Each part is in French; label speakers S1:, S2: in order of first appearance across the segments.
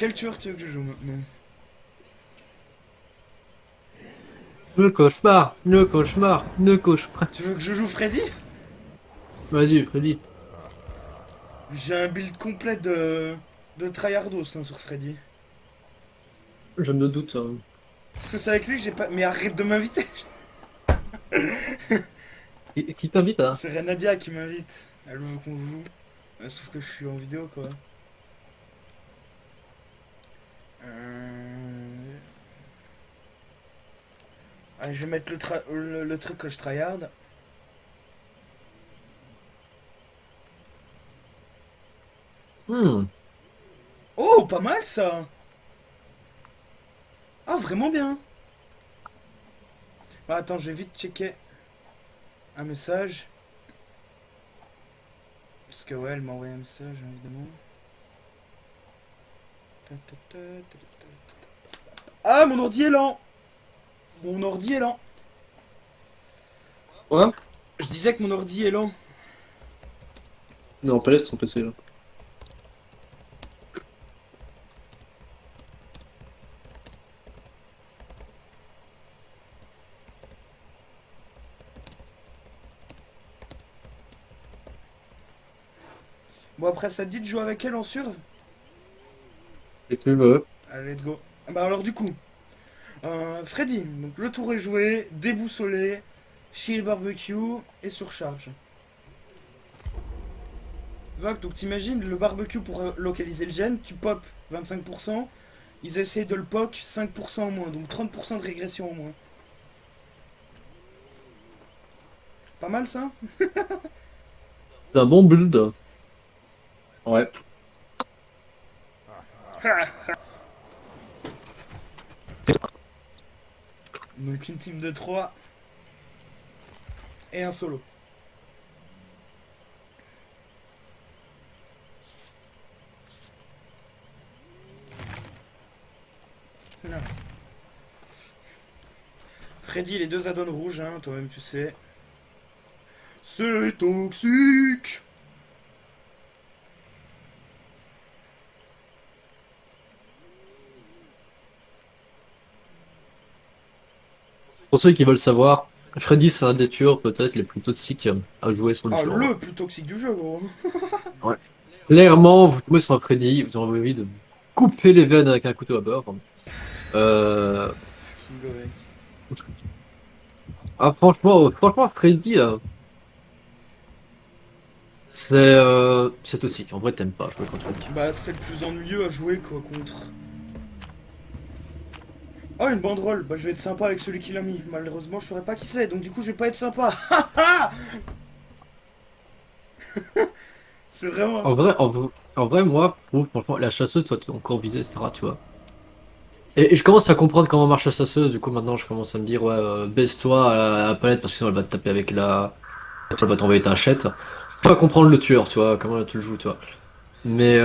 S1: quel tueur tu veux que je joue maintenant?
S2: Le cauchemar, le cauchemar, le cauchemar.
S1: Tu veux que je joue Freddy?
S2: Vas-y, Freddy.
S1: J'ai un build complet de tryhardos hein, sur Freddy.
S2: Je me doute, hein.
S1: Parce que c'est avec lui que j'ai pas. Mais arrête de m'inviter!
S2: Qui t'invite à?
S1: C'est Renadia qui m'invite. Elle veut qu'on joue. Sauf que je suis en vidéo quoi. Euh... Allez, je vais mettre le truc que je tryhard.
S2: Hmm.
S1: Oh, pas mal ça! Ah, vraiment bien! Bah, attends, je vais vite checker un message. Parce que ouais, elle m'a envoyé un message évidemment. Ah, mon ordi est lent! Mon ordi est lent!
S2: Ouais?
S1: Je disais que mon ordi est lent.
S2: Non, pas laisse ton PC là.
S1: Bon, après, ça te dit de jouer avec elle en surv?
S2: Et tu veux?
S1: Allez, let's go. Ah bah, alors, du coup, Freddy, donc le tour est joué, déboussolé, shield barbecue et surcharge. Donc t'imagines le barbecue pour localiser le gène, tu pop 25%, ils essayent de le poke 5% en moins, donc 30% de régression en moins. Pas mal ça?
S2: C'est un bon build. Ouais.
S1: Donc une team de 3 et un solo. Voilà. Freddy, les deux add-ons rouges, hein, toi-même tu sais. C'est toxique!
S2: Pour ceux qui veulent savoir, Freddy, c'est un des tueurs peut-être les plus toxiques à jouer sur le
S1: Ah,
S2: jeu, en vrai.
S1: le plus toxique du jeu, gros.
S2: Ouais. Clairement, vous tombez sur un Freddy, vous avez envie de couper les veines avec un couteau à beurre. Euh...
S1: Fucking go, mec.
S2: Ah, franchement, Freddy, c'est toxique. En vrai, t'aimes pas jouer contre Freddy.
S1: Bah, c'est le plus ennuyeux à jouer quoi contre. Oh, une banderole. Bah, je vais être sympa avec celui qui l'a mis. Malheureusement, je saurais pas qui c'est, donc du coup, je vais pas être sympa. C'est vraiment.
S2: En vrai, moi, je trouve, franchement, la chasseuse, toi, t'es encore visée, etc., tu vois. Et je commence à comprendre comment marche la chasseuse, du coup, maintenant, je commence à me dire, ouais, baisse-toi à la palette, parce que sinon, elle va te taper avec la... Elle va t'envoyer ta hachette. Je peux pas comprendre le tueur, tu vois, comment tu le joues, tu vois. Mais,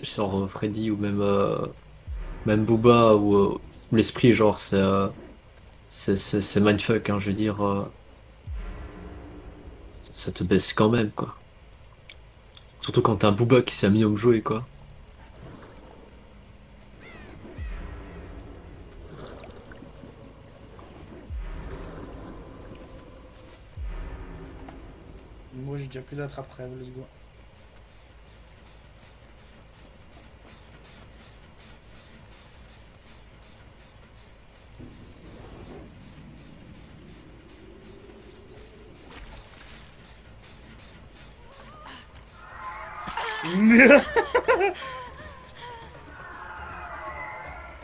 S2: genre, Freddy, ou même Booba, ou l'esprit, genre, c'est mindfuck, hein, je veux dire, ça te baisse quand même, quoi. Surtout quand t'as un Booba qui s'est mis à me jouer, quoi.
S1: Moi, j'ai déjà plus d'attrape après, let's go.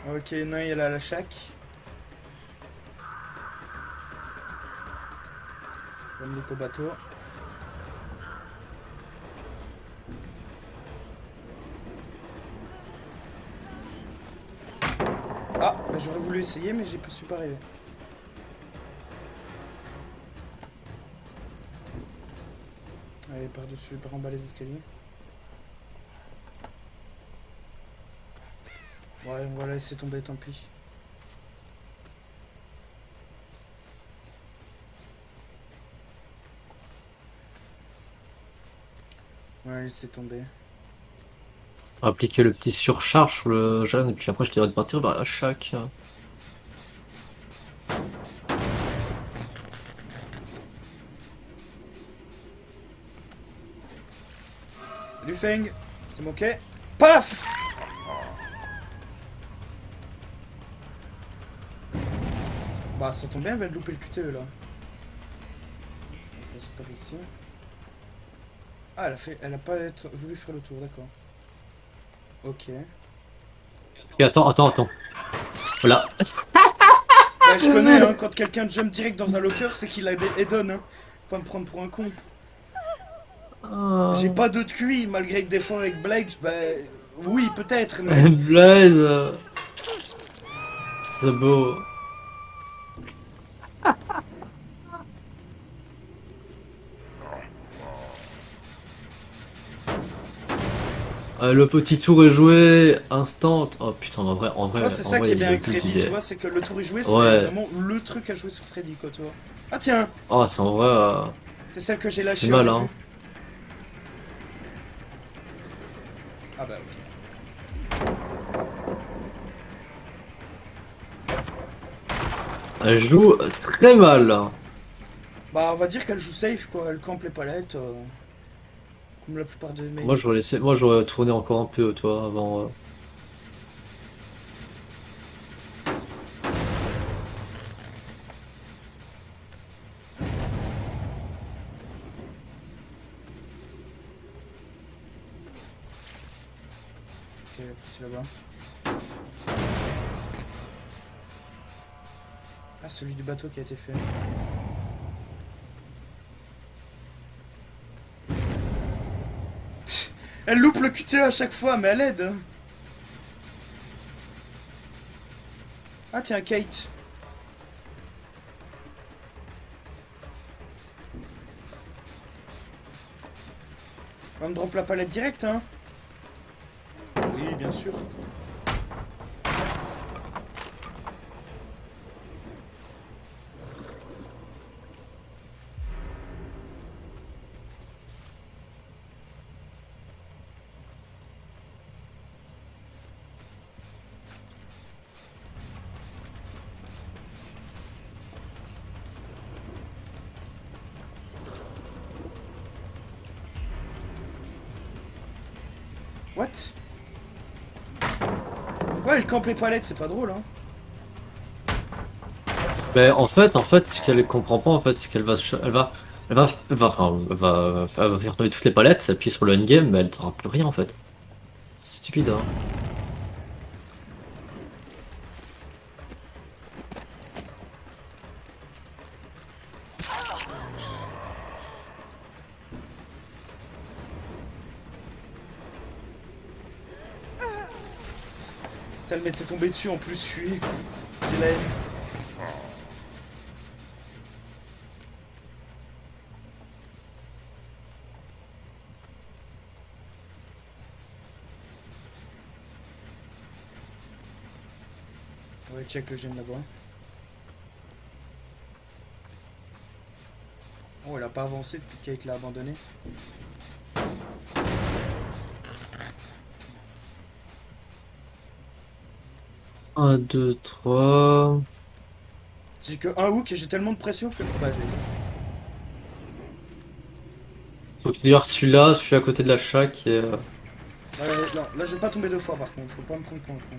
S1: Ok, non, il y a la chac. Comme le bateau. Ah, bah j'aurais voulu essayer, mais j'ai pas su pas arriver. Allez, par-dessus, par en bas les escaliers. Ouais, on va la laisser tomber, tant pis. On va la laisser tomber.
S2: Appliquer le petit surcharge sur le jeune, et puis après je dirais de partir vers la chaque.
S1: Salut Feng. Je t'ai manqué. Paf. Bah ça tombe bien, elle va louper le QTE là. On passe par ici. Ah, elle a pas voulu faire le tour, d'accord. Ok.
S2: Et attends. Voilà.
S1: Bah, je connais, hein, quand quelqu'un jump direct dans un locker, c'est qu'il a des head-on, hein. Faut pas me prendre pour un con. J'ai pas d'autre QI, malgré que des fois avec Blige, bah. Oui, peut-être, mais.
S2: Blaise. C'est beau. Le petit tour est joué, instant. Oh putain,
S1: Tu vois, c'est ça qui est
S2: il
S1: bien
S2: veut
S1: avec
S2: plus
S1: Freddy,
S2: qu'il
S1: tu
S2: est.
S1: vois, c'est que le tour est joué, c'est
S2: Ouais.
S1: vraiment le truc à jouer sur Freddy, quoi, tu vois. Ah, tiens,
S2: Oh, c'est en vrai.
S1: c'est celle que j'ai
S2: Ça fait
S1: lâchée au
S2: mal,
S1: début.
S2: hein.
S1: Ah, bah, ok.
S2: Elle joue très mal, hein.
S1: Bah, on va dire qu'elle joue safe, quoi. Elle campe les palettes, comme la plupart des
S2: Moi,
S1: mecs.
S2: j'aurais laissé. Moi, j'aurais tourné encore un peu, toi, avant.
S1: Ok, la partie là-bas. Ah, celui du bateau qui a été fait. Elle loupe le QTE à chaque fois, mais elle aide, hein. Ah, tiens, Kate. On va me drop la palette direct, hein. Oui, bien sûr. What? Ouais, elle campe les palettes, c'est pas drôle, hein.
S2: Mais en fait, ce qu'elle comprend pas, en fait, c'est qu'elle va, elle va faire tomber toutes les palettes, appuyer sur le endgame, mais elle n'aura plus rien, en fait. C'est stupide, hein.
S1: Elle m'était tombée dessus en plus, je suis. J'ai la haine. Ouais, check le gène là-bas. Oh, elle a pas avancé depuis que Kate l'a abandonné.
S2: 1, 2, 3.
S1: J'ai que un hook et j'ai tellement de pression que. Bah, j'ai.
S2: Donc, d'ailleurs, celui-là à côté de la shack, et.
S1: Ouais, non, là, je vais pas tomber deux fois par contre, faut pas me prendre pour un con.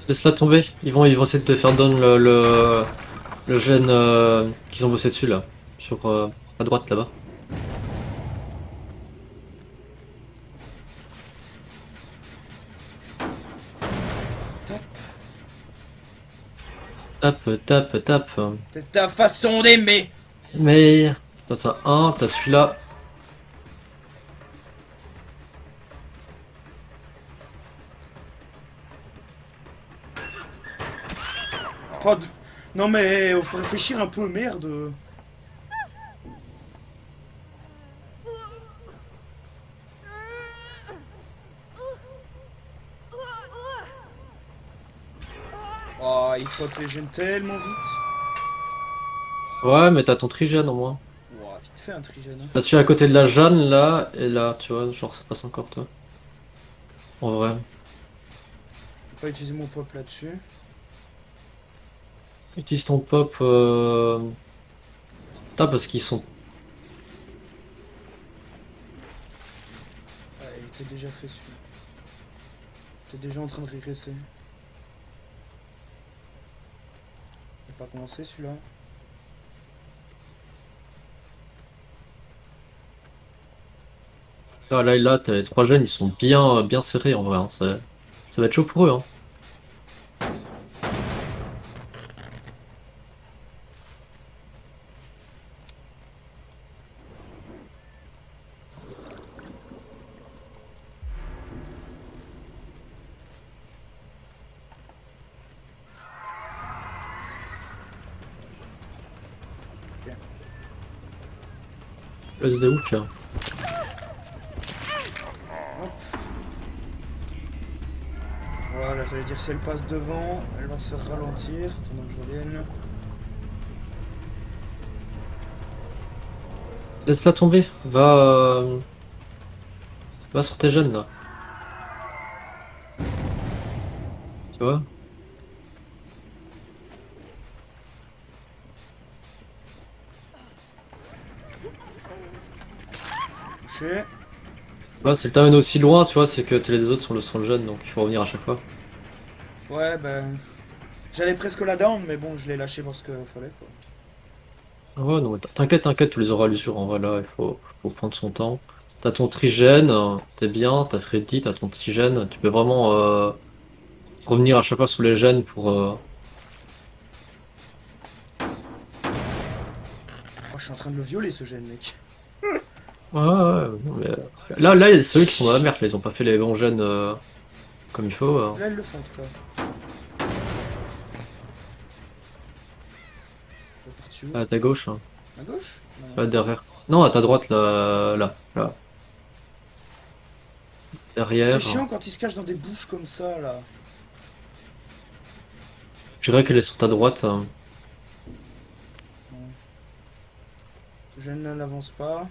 S2: Laisse-la tomber. Ils vont essayer de te faire down le gène qu'ils ont bossé dessus, là. Sur, à droite, là-bas.
S1: Tape.
S2: Tape.
S1: C'est ta façon d'aimer.
S2: Mais. T'as ça, un, t'as celui-là.
S1: Pas de. Non mais faut réfléchir un peu, merde. Oh, il pop les gènes tellement vite.
S2: Ouais, mais t'as ton trigène au moins.
S1: Ouah, vite fait un trigène. Hein.
S2: T'as celui à côté de la Jeanne là, et là, tu vois, genre ça passe encore toi. En vrai.
S1: Je vais pas utiliser mon pop là-dessus.
S2: Utilise ton pop. Putain, parce qu'ils sont.
S1: Ah, il était déjà fait celui-là. T'es déjà en train de régresser. Il a pas commencé celui-là.
S2: Ah, là, t'as les trois jeunes, ils sont bien serrés en vrai. Hein. Ça va être chaud pour eux. Hein.
S1: Ok.
S2: Laisse des hooks. Hein.
S1: Hop. Voilà, j'allais dire si elle passe devant, elle va se ralentir. Attendant que je revienne.
S2: Laisse-la tomber. Va sur tes jeunes là. Tu vois?
S1: Touché.
S2: Ouais, c'est le t'amènes aussi loin, tu vois, c'est que les autres sont le jeune, donc il faut revenir à chaque fois.
S1: Ouais, ben. J'allais presque la down, mais bon, je l'ai lâché parce qu'il fallait quoi.
S2: Ouais, non, mais t'inquiète, tu les auras à l'usure. En vrai, là, faut prendre son temps. T'as ton trigène, t'es bien, t'as Freddy, t'as ton trigène. Tu peux vraiment revenir à chaque fois sous les gènes pour.
S1: Oh, je suis en train de le violer ce gène, mec.
S2: Non, mais, là, il y a ceux qui sont dans la merde, là, ils ont pas fait les bons gènes comme il faut.
S1: Là, elles le font en tout cas. Elle est partie où?
S2: À ta gauche, hein.
S1: À gauche? Non.
S2: Là, derrière. Non, à ta droite, là.
S1: C'est
S2: Derrière.
S1: chiant quand il se cache dans des bouches comme ça, là.
S2: Je dirais qu'elle est sur ta droite.
S1: Ouais. Ce gène là n'avance pas.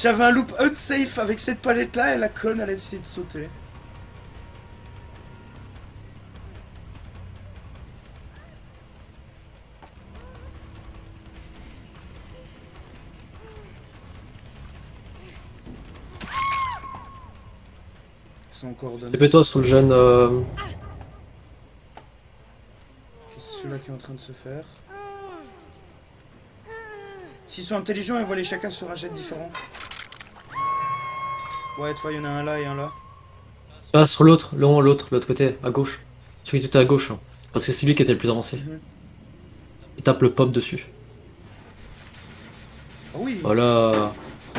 S1: J'avais un loop unsafe avec cette palette là et la conne elle a essayé de sauter. Ils sont coordonnés.
S2: Épée-toi sur le gène.
S1: C'est celui-là qui est en train de se faire. S'ils sont intelligents, ils vont aller chacun sur un jet différent. Ouais, tu vois, il y en a un là et un là.
S2: Ah, sur l'autre côté, à gauche. Celui qui était à gauche. Hein. Parce que c'est lui qui était le plus avancé.
S1: Mhm.
S2: Il tape le pop dessus.
S1: Ah oui.
S2: Voilà.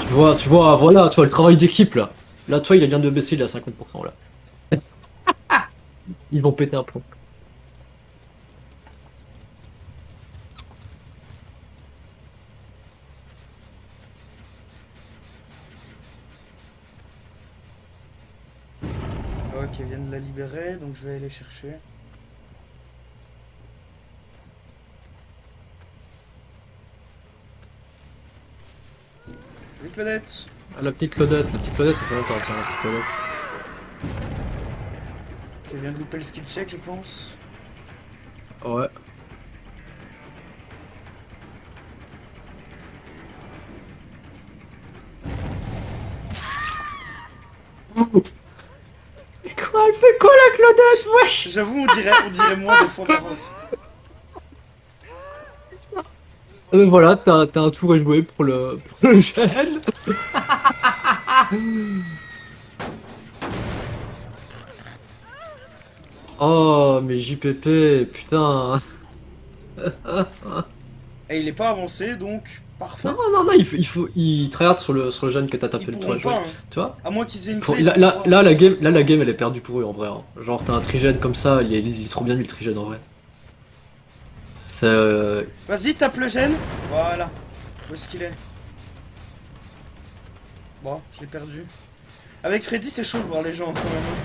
S2: Voilà, tu vois le travail d'équipe là. Là, toi, il vient de baisser, il est à 50% là. Ils vont péter un plomb.
S1: Ah, ok, ils viennent de la libérer, donc je vais aller chercher. Oui, Claudette.
S2: Ah, la petite Claudette, ça fait longtemps, tiens, la petite Claudette.
S1: Qui vient de louper le skill check, je pense.
S2: Ouais. Quoi, elle fait quoi la Claudette, wesh?
S1: J'avoue, on dirait moins des fois par an.
S2: Voilà, t'as un tour à jouer pour le gel. Oh, mais JPP, putain.
S1: Et il est pas avancé, donc
S2: Non,
S1: parfait.
S2: non, non, il tryhard sur le jeune que t'as
S1: Ils
S2: tapé le toit
S1: pourront
S2: jouer.
S1: pas, hein.
S2: Tu vois?
S1: À moins qu'ils aient une
S2: Pour-
S1: clé, ils
S2: Là,
S1: pourront
S2: là,
S1: pas.
S2: là, la game, elle est perdue pour eux en vrai, hein. Genre, t'as un trigène comme ça, il est trop bien lui le trigène en vrai. C'est.
S1: Vas-y, tape le gène. Voilà. Où est-ce qu'il est? Bon, je l'ai perdu. Avec Freddy, c'est chaud de voir les gens quand même, hein.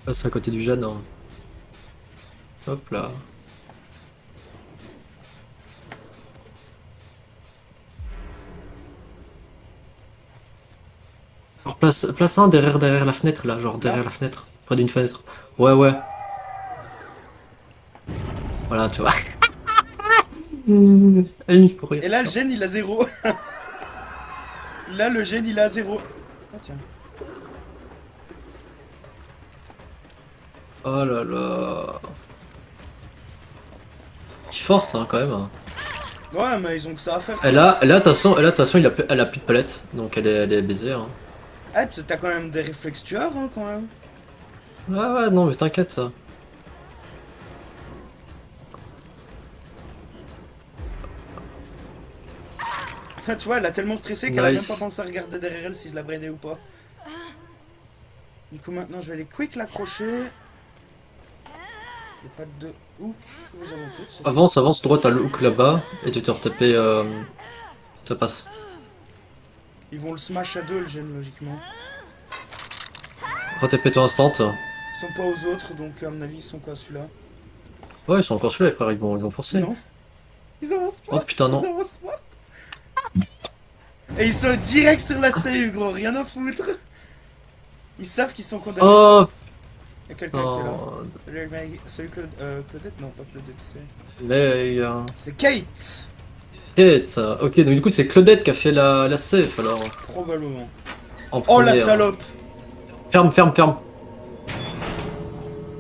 S2: Là, c'est à côté du jeune, hein. Hop là. Alors, place un derrière la fenêtre là, genre
S1: Là.
S2: derrière la fenêtre. Près d'une fenêtre. Ouais, ouais. Voilà, tu vois. Il faut rire,
S1: Et là, le
S2: putain.
S1: gène, il a zéro. Là, le gène, il a zéro. Oh, tiens.
S2: Oh là là. Il force, hein, quand même, hein.
S1: Ouais, mais ils ont que ça à faire,
S2: Elle
S1: tous.
S2: a, elle a, de toute façon, elle a plus de palette, donc elle est baisée, hein.
S1: Ah, t'as quand même des réflexes tueurs, hein, quand même.
S2: Ouais, ouais, non, mais t'inquiète, ça.
S1: Tu vois, elle a tellement stressé qu'elle a même pas
S2: Nice.
S1: pensé à regarder derrière elle si je la braidais ou pas. Du coup, maintenant, je vais aller quick l'accrocher. Y'a pas de hook aux alentours, c'est chiant.
S2: Avance, droite, t'as le hook là-bas, et tu te retaper, ça passe.
S1: Ils vont le smash à deux, le gène, logiquement.
S2: Retaper toi instant.
S1: Ils sont pas aux autres, donc à mon avis, ils sont quoi, celui-là?
S2: Ouais, ils sont encore celui-là, frère, ils vont forcer.
S1: Non. Ils avancent
S2: Oh
S1: pas.
S2: putain,
S1: Ils
S2: non.
S1: avancent pas. Et ils sont direct sur la CU, gros. Rien à foutre. Ils savent qu'ils sont condamnés.
S2: Oh
S1: Y'a quelqu'un qui est là.
S2: putain.
S1: Salut Claudette? Non, pas Claudette, c'est...
S2: Mais,
S1: C'est Kate.
S2: Kate, ok, donc du coup, c'est Claudette qui a fait la safe alors,
S1: Probablement.
S2: en
S1: Oh la
S2: première.
S1: salope.
S2: Ferme, ferme, ferme.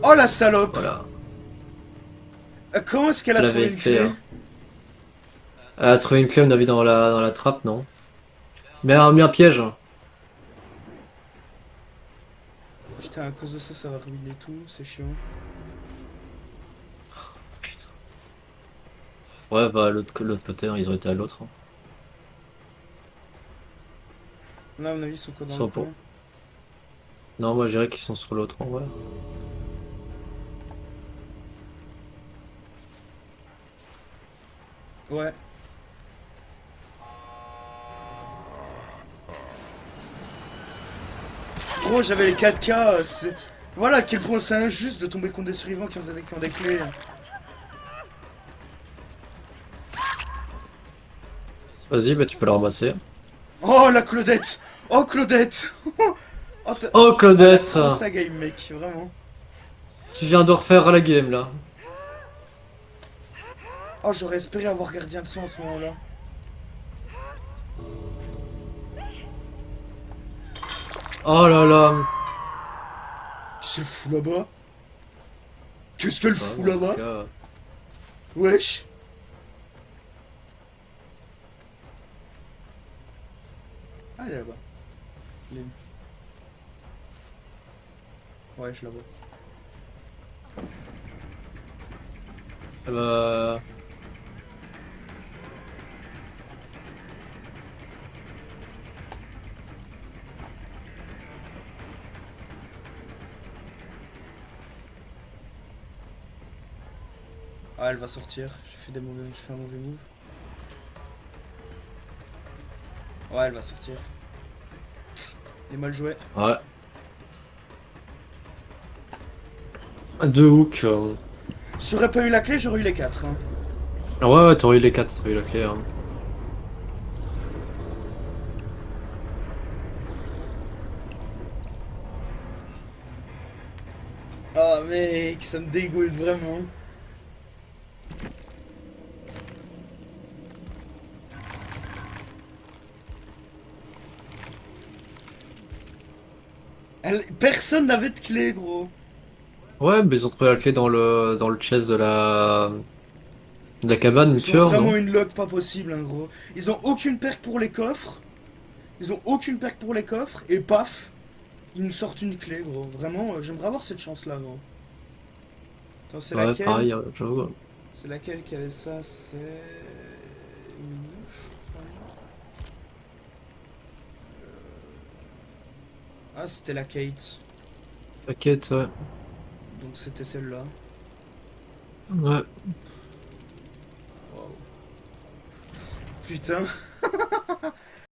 S1: Oh la salope.
S2: Voilà.
S1: Comment est-ce qu'elle a
S2: Elle
S1: trouvé
S2: avait
S1: une
S2: fait.
S1: clé?
S2: Elle a trouvé une clé, on a vu dans la trappe, non? Mais un piège.
S1: Putain, à cause de ça, ça va ruiner tout. C'est chiant.
S2: Putain. Ouais, bah, l'autre côté, hein, ils ont été à l'autre, hein.
S1: Là, à mon avis, ils sont quoi dans le
S2: Sans
S1: coin?
S2: pour. Non, moi, je dirais qu'ils sont sur l'autre, en vrai.
S1: Ouais. Gros, j'avais les 4K. Voilà à quel point c'est injuste de tomber contre des survivants qui ont des clés.
S2: Vas-y, bah, tu peux la ramasser.
S1: Oh la Claudette. Oh Claudette. Oh,
S2: Oh,
S1: elle a
S2: Claudette!
S1: trop sa game, mec, vraiment.
S2: Tu viens de refaire la game, là.
S1: Oh, j'aurais espéré avoir gardien de sang à ce moment-là.
S2: Oh là là.
S1: Qu'est-ce qu'elle fout là-bas? Qu'est-ce qu'elle
S2: Bah,
S1: fout
S2: en tout
S1: là-bas?
S2: cas,
S1: Wesh. Ah, elle est là-bas. Elle est où? Ouais, je la vois.
S2: bah,
S1: Ah, elle va sortir. J'ai fait un mauvais move. Ouais, elle va sortir. Il est mal joué.
S2: ouais. Deux hooks.
S1: Si j'aurais pas eu la clé, j'aurais eu les 4. Hein.
S2: Ah ouais, ouais, t'aurais eu les 4, t'aurais eu la clé, hein.
S1: Ah, mec, ça me dégoûte vraiment. Personne n'avait de clé, gros.
S2: Ouais, mais ils ont trouvé la clé dans le chest de la cabane, une
S1: Ils ont
S2: tueur,
S1: vraiment
S2: non?
S1: une luck pas possible, hein, gros. Ils ont aucune perque pour les coffres. Ils ont aucune perk pour les coffres, et paf, ils nous sortent une clé, gros. Vraiment, j'aimerais avoir cette chance-là, gros. Attends, c'est
S2: Ouais,
S1: laquelle?
S2: pareil, j'avoue.
S1: C'est laquelle qui avait ça? C'est... Minouche, je crois. Ah, c'était la Kate.
S2: T'inquiète, ouais.
S1: Donc c'était celle-là.
S2: Ouais.
S1: Waouh. Putain.